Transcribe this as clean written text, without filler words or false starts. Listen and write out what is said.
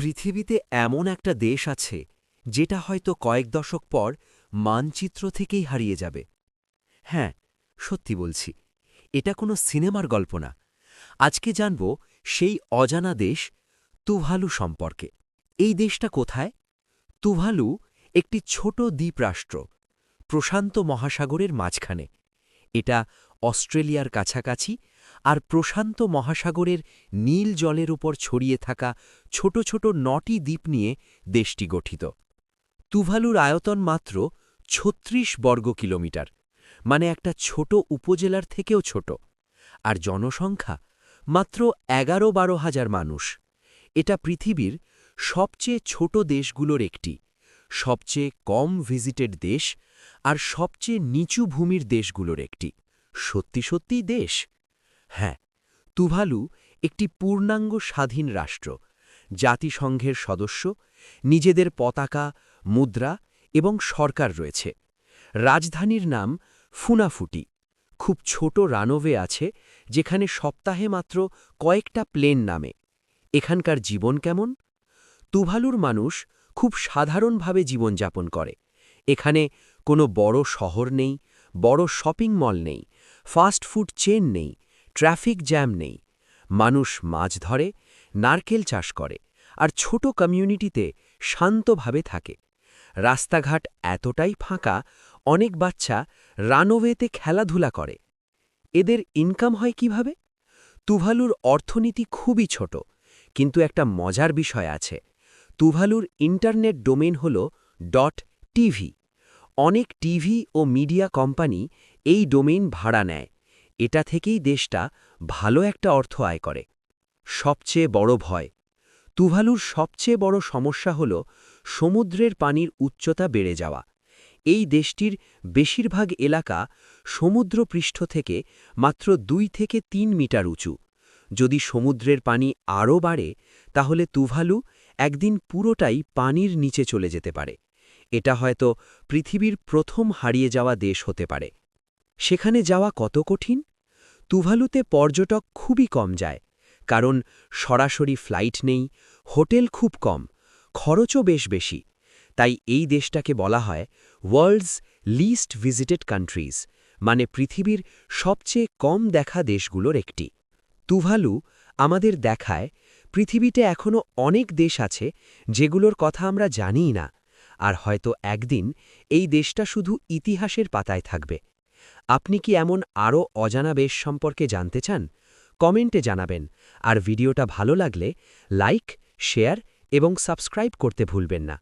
পৃথিবীতে এমন একটা দেশ আছে যেটা হয়তো কয়েক দশক পর মানচিত্র থেকেই হারিয়ে যাবে। হ্যাঁ, সত্যি বলছি, এটা কোনো সিনেমার গল্প না। আজকে জানব সেই অজানা দেশ তুভালু সম্পর্কে। এই দেশটা কোথায়? তুভালু একটি ছোট দ্বীপরাষ্ট্র, প্রশান্ত মহাসাগরের মাঝখানে। এটা অস্ট্রেলিয়ার কাছাকাছি, আর প্রশান্ত মহাসাগরের নীল জলের উপর ছড়িয়ে থাকা ছোট ছোট ৯টি দ্বীপ নিয়ে দেশটি গঠিত। তুভালুর আয়তন মাত্র ৩৬ বর্গ কিলোমিটার, মানে একটা ছোট উপজেলার থেকেও ছোট। আর জনসংখ্যা মাত্র ১১-১২ হাজার মানুষ। এটা পৃথিবীর সবচেয়ে ছোট দেশগুলোর একটি, সবচেয়ে কম ভিজিটেড দেশ, আর সবচেয়ে নিচু ভূমির দেশগুলোর একটি। সত্যি সত্যিই দেশ? হ্যাঁ, তুভালু একটি পূর্ণাঙ্গ স্বাধীন রাষ্ট্র, জাতিসংঘের সদস্য, নিজেদের পতাকা, মুদ্রা এবং সরকার রয়েছে। রাজধানীর নাম ফুনাফুটি। খুব ছোট রানওয়ে আছে, যেখানে সপ্তাহে মাত্র কয়েকটা প্লেন নামে। এখানকার জীবন কেমন? তুভালুর মানুষ খুব সাধারণভাবে জীবনযাপন করে। এখানে কোনো বড় শহর নেই, বড় শপিং মল নেই, ফাস্ট ফুড চেন নেই, ট্রাফিক জ্যাম নেই। মানুষ মাছ ধরে, নারকেল চাষ করে, আর ছোট কমিউনিটিতে শান্তভাবে থাকে। রাস্তাঘাট এতটাই ফাঁকা, অনেক বাচ্চা রানওয়েতে খেলাধুলা করে। এদের ইনকাম হয় কিভাবে? তুভালুর অর্থনীতি খুবই ছোট, কিন্তু একটা মজার বিষয় আছে। তুভালুর ইন্টারনেট ডোমেন হল .tv। অনেক টিভি ও মিডিয়া কোম্পানি এই ডোমেইন ভাড়া নেয়। এটা থেকেই দেশটা ভালো একটা অর্থ আয় করে। সবচেয়ে বড় ভয়, তুভালুর সবচেয়ে বড় সমস্যা হল সমুদ্রের পানির উচ্চতা বেড়ে যাওয়া। এই দেশটির বেশিরভাগ এলাকা সমুদ্রপৃষ্ঠ থেকে মাত্র ২ থেকে ৩ মিটার উঁচু। যদি সমুদ্রের পানি আরও বাড়ে, তাহলে তুভালু একদিন পুরোটাই পানির নিচে চলে যেতে পারে। এটা হয়তো পৃথিবীর প্রথম হারিয়ে যাওয়া দেশ হতে পারে। সেখানে যাওয়া কত কঠিন? তুভালুতে পর্যটক খুবই কম যায়, কারণ সরাসরি ফ্লাইট নেই, হোটেল খুব কম, খরচও বেশ বেশি। তাই এই দেশটাকে বলা হয় ওয়ার্ল্ডস লিস্ট ভিজিটেড কান্ট্রিজ, মানে পৃথিবীর সবচেয়ে কম দেখা দেশগুলোর একটি। তুভালু আমাদের দেখায় পৃথিবীতে এখনও অনেক দেশ আছে যেগুলোর কথা আমরা জানিই না, আর হয়তো একদিন এই দেশটা শুধু ইতিহাসের পাতায় থাকবে। আপনি কি এমন আরও অজানা দেশ সম্পর্কে জানতে চান? কমেন্টে জানাবেন, আর ভিডিওটা ভালো লাগলে লাইক, শেয়ার এবং সাবস্ক্রাইব করতে ভুলবেন না।